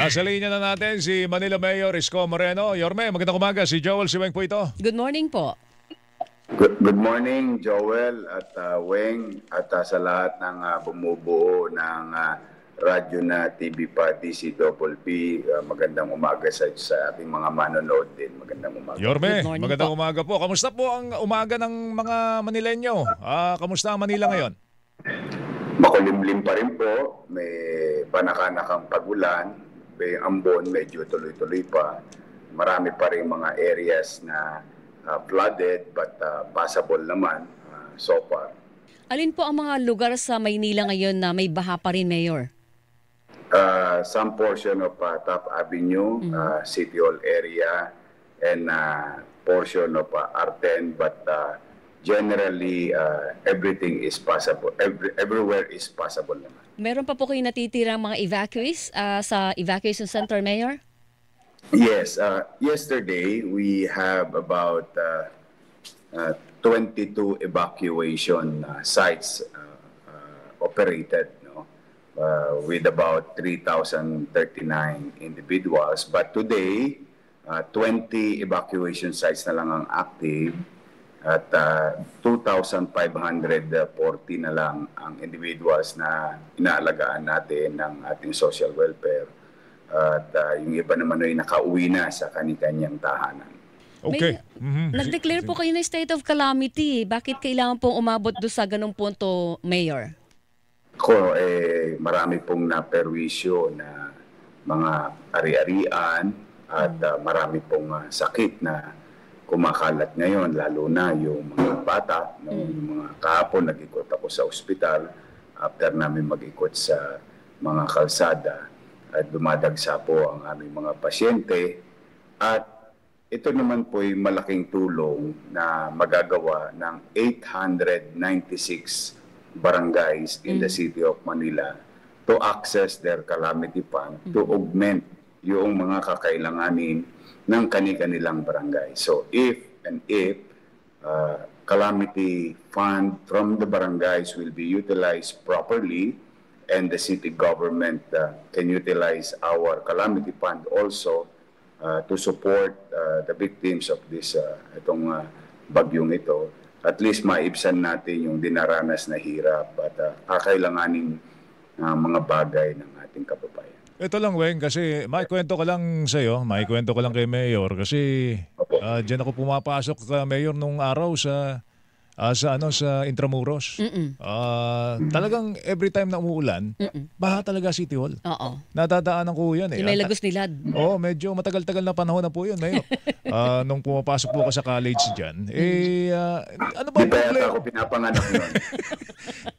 Nasa linya na natin si Manila Mayor Isko Moreno. Yorme, magandang umaga. Si Joel Siweng po ito. Good morning po. Good morning, Joel at Weng at sa lahat ng bumubuo ng radyo na TV pa DCPP. Magandang umaga sa ating mga manonood din. Magandang umaga. Yorme, Good morning magandang po. umaga po. Kamusta po ang umaga ng mga Manilenyo? Kamusta ang Manila ngayon? Makulimlim pa rin po. May panakanakang pagulan. May ambon, medyo tuloy-tuloy pa. Marami pa rin mga areas na flooded but passable naman so far. Alin po ang mga lugar sa Maynila ngayon na may baha pa rin, Mayor? Some portion of Top Avenue, City Hall area, and portion of R10, but generally everything is possible. Everywhere is possible naman. Meron pa po kayo natitirang mga evacuees sa evacuation center, Mayor? Yes, yesterday we have about 22 evacuation sites operated, with about 3,039 individuals. But today, 20 evacuation sites na lang ang active at 2,540 na lang ang individuals na inaalagaan natin ng ating social welfare. At yung iba naman ay nakauwi na sa kani-kanyang tahanan. Okay. Nag-declare po kayo ng state of calamity. Bakit kailangan pong umabot do sa ganung punto, Mayor? Ako, marami pong naperwisyo na mga ari-arian at marami pong sakit na kumakalat ngayon, lalo na yung mga bata. Yung mga kahapon, nag-ikot ako sa ospital after namin mag-ikot sa mga kalsada at dumadagsa po ang aming mga pasyente. At ito naman po ay malaking tulong na magagawa ng 896 barangays in the City of Manila to access their calamity fund to augment yung mga kakailanganin ng kani-kanilang barangay. So if calamity fund from the barangays will be utilized properly and the city government can utilize our calamity fund also to support the victims of this itong bagyong ito, at least maibsan natin yung dinaranas na hirap at kakailanganing mga bagay ng ating kababayan. Ito lang, Weng, kasi maikwento ko lang sa'yo, maikwento ko lang kay Mayor kasi dyan ako pumapasok Mayor nung araw sa Intramuros. Talagang every time na umuulan, baha talaga City Hall. Oo. Nadadaanan ko yan eh. Yung may lagos nilad. Oo, medyo matagal-tagal na panahon na po yun, Mayor. Nung pumapasok po ako sa college dyan, ano ba Di pa yata problema? ako pinapanganak nun.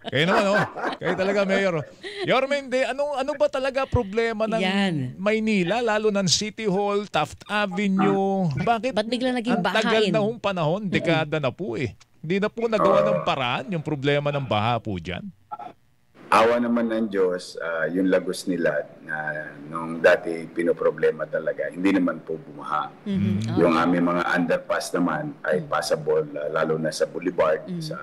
Kayo naman, kayo talaga, Mayor. Yormende, ano ba talaga problema ng Yan. Maynila, lalo ng City Hall, Taft Avenue? Bakit Ba't bigla naging ang tagal bahain? na hong panahon, dekada na po eh. Hindi na po nagawa ng paraan yung problema ng baha po dyan. Awa naman ng Diyos, yung lagos nila na nung dati pinoproblema talaga, hindi naman po bumaha. Yung aming mga underpass naman ay passable, lalo na sa Boulevard, sa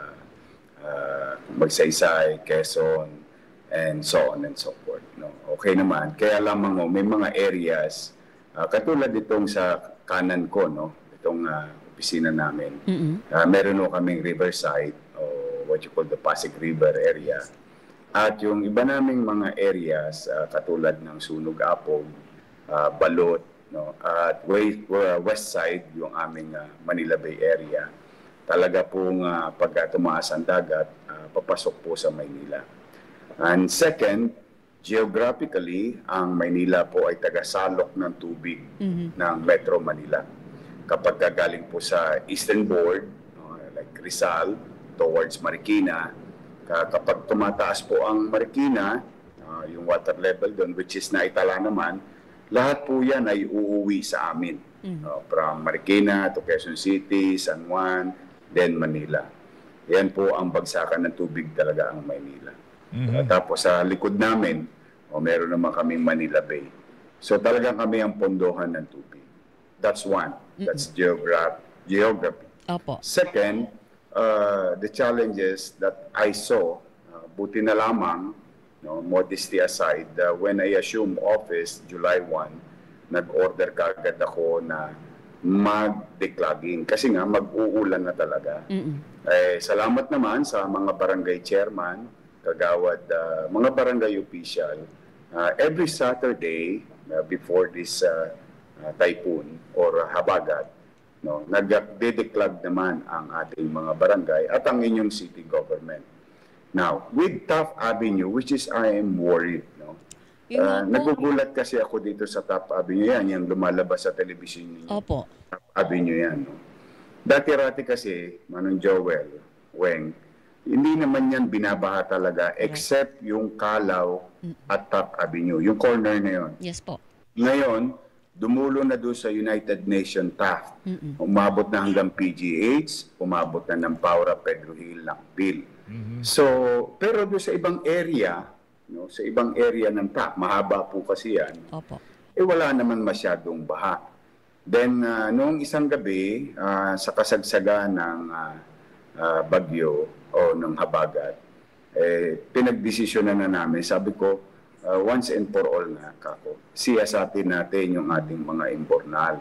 Magsaysay, Quezon, and so on and so forth. Okay naman. Kaya lamang may mga areas, katulad itong sa kanan ko, itong opisina namin, meron kaming riverside, o what you call the Pasig River area. At yung iba naming mga areas, katulad ng Sunog Apog, Balot, at west side, yung aming Manila Bay area, talaga pong pag tumaas ang dagat, papasok po sa Maynila. And second, geographically, ang Maynila po ay tagasalok ng tubig ng Metro Manila. Kapag galing po sa Eastern Board, like Rizal, towards Marikina, kapag tumataas po ang Marikina, yung water level doon, which is naitala naman, lahat po yan ay uuwi sa amin. From Marikina to Quezon City, San Juan, then Manila. Yan po ang bagsakan ng tubig talaga ang Maynila. Tapos sa likod namin, meron naman kaming Manila Bay. So talagang kami ang pondohan ng tubig. That's one. That's geography. Opo. Second, the challenges that I saw, buti na lamang no, modesty aside, when I assumed office July 1, nag-order kaagad ako na mag-declogging kasi nga mag-uulan na talaga. Salamat naman sa mga barangay chairman, kagawad, mga barangay official. Every Saturday before this typhoon or habagat, no, nag-declog naman ang ating mga barangay at ang inyong city government. Now, with Taft Avenue, which is I am worried, no? Nagugulat kasi ako dito sa Taft Avenue yan, yung lumalabas sa television ninyo. Opo. Taft Avenue yan, no? Dati-rati kasi, Manong Joel, Weng, hindi naman yan binabaha talaga except yung Kalaw at Taft Avenue, yung corner na yun. Yes po. Ngayon, dumulo na doon sa United Nation Taft. Umabot na hanggang PGH, umabot na ng Paura, Pedro Hill, Lakbil. So, pero doon sa ibang area, no, sa ibang area ng Taft, mahaba po kasi yan, Opo. wala naman masyadong baha. Then, noong isang gabi, sa kasagsagan ng bagyo o ng habagat, pinagdesisyonan na namin, sabi ko, once and for all na, kako, siyasatin natin yung ating mga imbornal.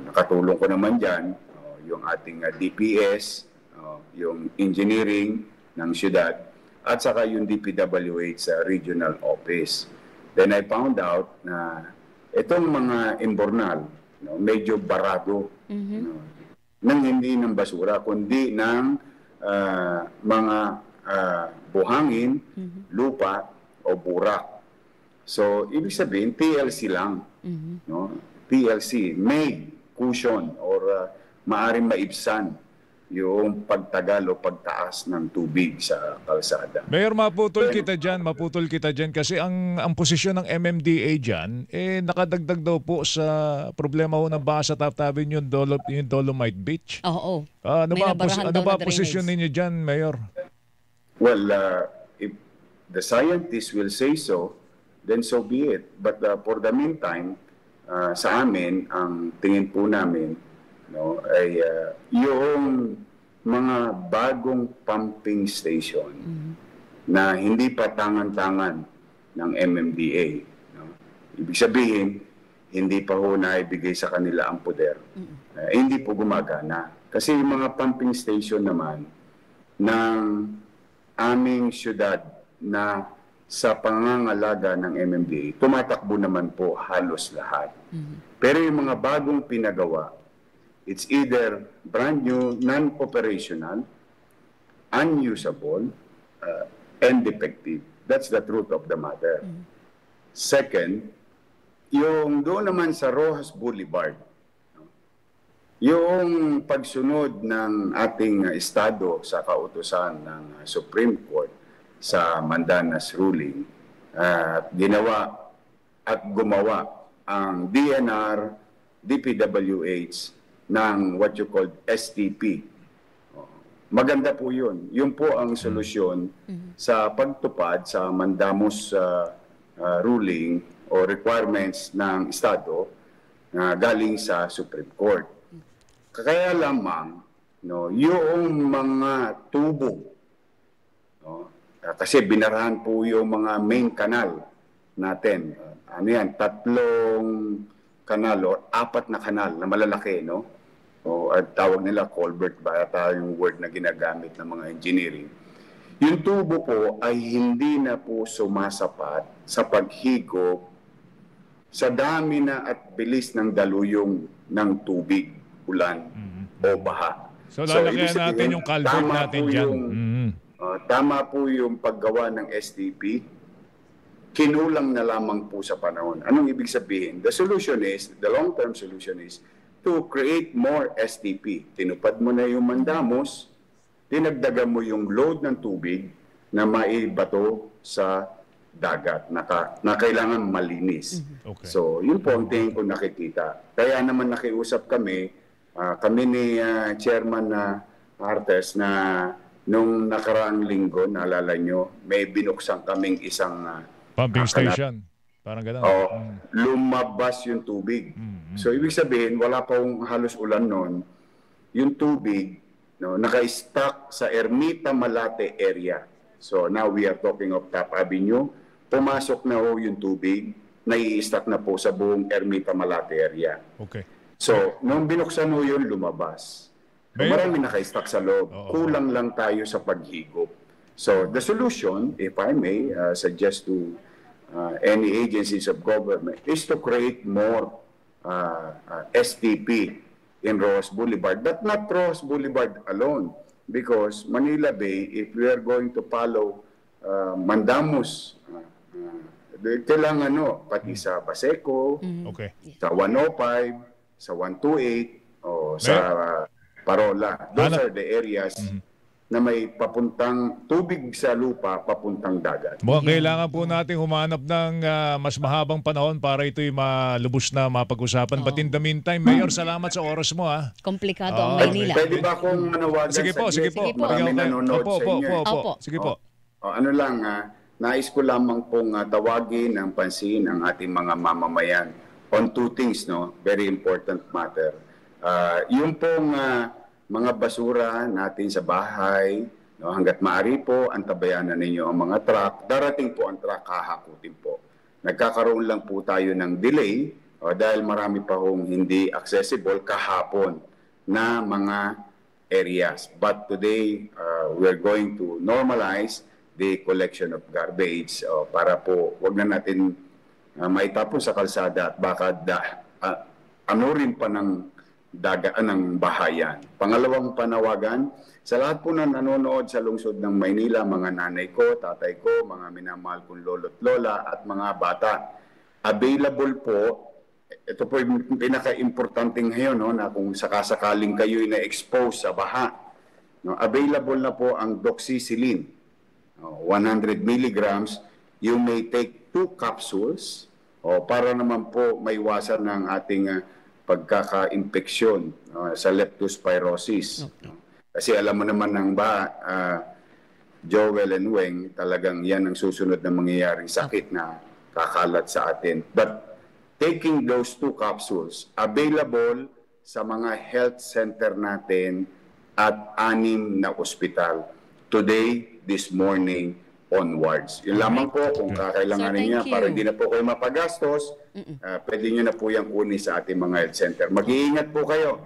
Nakatulong ko naman dyan, yung ating DPS, yung engineering ng syudad, at saka yung DPWH sa regional office. Then I found out na itong mga imbornal, no, medyo barado, no, nang hindi ng basura, kundi ng mga buhangin, lupa, o burak. So, ibig sabihin, TLC lang. No? TLC, made, cushion, or maaring maibsan yung pagtagal o pagtaas ng tubig sa kalsada. Mayor, maputol kita dyan kasi ang posisyon ng MMDA dyan, nakadagdag daw po sa problema ho ng baha sa Taft Avenue yung Dolomite Beach. Oo. Ano May ba, nabarahan ano daw ba na posisyon drainage. ninyo dyan, Mayor? Well, if the scientists will say so, then so be it. But for the meantime, sa amin, ang tingin po namin, no, ay yung mga bagong pumping station na hindi pa tangan-tangan ng MMDA. No? Ibig sabihin, hindi pa ho naibigay sa kanila ang poder. Hindi po gumagana. Kasi yung mga pumping station naman ng aming syudad na sa pangangalaga ng MMDA, tumatakbo naman po halos lahat. Pero yung mga bagong pinagawa, it's either brand new, non-operational, unusable, and defective. That's the truth of the matter. Second, yung doon naman sa Rojas Boulevard, yung pagsunod ng ating estado sa kautusan ng Supreme Court sa Mandanas ruling, ginawa at gumawa ang DNR, DPWH, ng what you call STP. Maganda po yun. Yun po ang solusyon sa pagtupad sa mandamus ruling o requirements ng Estado na galing sa Supreme Court. Kaya lamang, no, yung mga tubo, no, kasi binarahan po yung mga main canal natin. Ano yan? 3 kanal o 4 na kanal na malalaki, no? O at tawag nila culvert ba ata yung word na ginagamit ng mga engineering. Yung tubo po ay hindi na po sumasapat sa paghigop sa dami na at bilis ng daluyong ng tubig, ulan o baha. So lalakyan ibig natin yung culvert tama natin po dyan. Tama po yung paggawa ng STP, kinulang na lamang po sa panahon. Anong ibig sabihin? The long-term solution is to create more STP. Tinupad mo na yung mandamos, dinagdagan mo yung load ng tubig na maibato sa dagat na kailangan malinis. Okay. So, yun po ang tingin ko nakikita. Kaya naman nakiusap kami ni Chairman Artes na nung nakaraang linggo, naalala nyo, may binuksan kaming isang Pumping station. Parang gano'n. Lumabas yung tubig. So, ibig sabihin, wala pong halos ulan noon. Yung tubig, no, naka-stack sa Ermita Malate area. So now we are talking of Top Avenue. Pumasok na ho yung tubig, nai-stack na po sa buong Ermita Malate area. Okay. So, nung binuksan ho yun, lumabas. So, Mayor? marami naka-stack sa loob. Oo. Kulang lang tayo sa paghigop. So, the solution, if I may suggest to any agencies of government, is to create more STP in Rojas Boulevard, but not Rojas Boulevard alone. Because Manila Bay, if we are going to follow Mandamus, kailangan pati sa Paseco, Okay. sa 105, sa 128, o sa Parola. Those Hanap- are the areas na may papuntang tubig sa lupa, papuntang dagat. Mukhang kailangan po natin humanap ng mas mahabang panahon para ito'y malubos na mapag-usapan. But in the meantime, Mayor, salamat sa oras mo. Komplikado ang Okay. Maynila. Pwede ba akong manawagan Sige po, sige po. Sige po. Marami Okay. nanonood Opo, sa opo, inyo. opo, Opo. Sige po. Ano lang, nais ko lamang pong tawagin ng pansin ang ating mga mamamayan on two things, very important matter. Yung pong mga basura natin sa bahay, hanggat maaari po, antabayan na ninyo ang mga truck. Darating po ang truck, hahakutin po. Nagkakaroon lang po tayo ng delay dahil marami pa hong hindi accessible kahapon na mga areas. But today, we're going to normalize the collection of garbage para po wag na natin maitapon sa kalsada at baka ano rin pa ng ng bahayan. Pangalawang panawagan, sa lahat po na nanonood sa lungsod ng Maynila, mga nanay ko, tatay ko, mga minamahal kong lolo't lola at mga bata, available po, ito po yung pinaka-importante ngayon, na kung sakasakaling kayo na-expose sa baha, available na po ang doxycycline, 100 milligrams. You may take 2 capsules para naman po maiwasan ng ating pagkaka-infeksyon sa leptospirosis. Okay. Kasi alam mo naman Joel and Weng, talagang yan ang susunod na mangyayaring sakit na kakalat sa atin. But taking those 2 capsules, available sa mga health center natin at 6 na ospital. Today, this morning, onwards. Yun lamang po kung kakailanganin Sir, niya thank para you. hindi na po kayo mapagastos, pwede nyo na po yung kunin sa ating mga health center. Mag-iingat po kayo.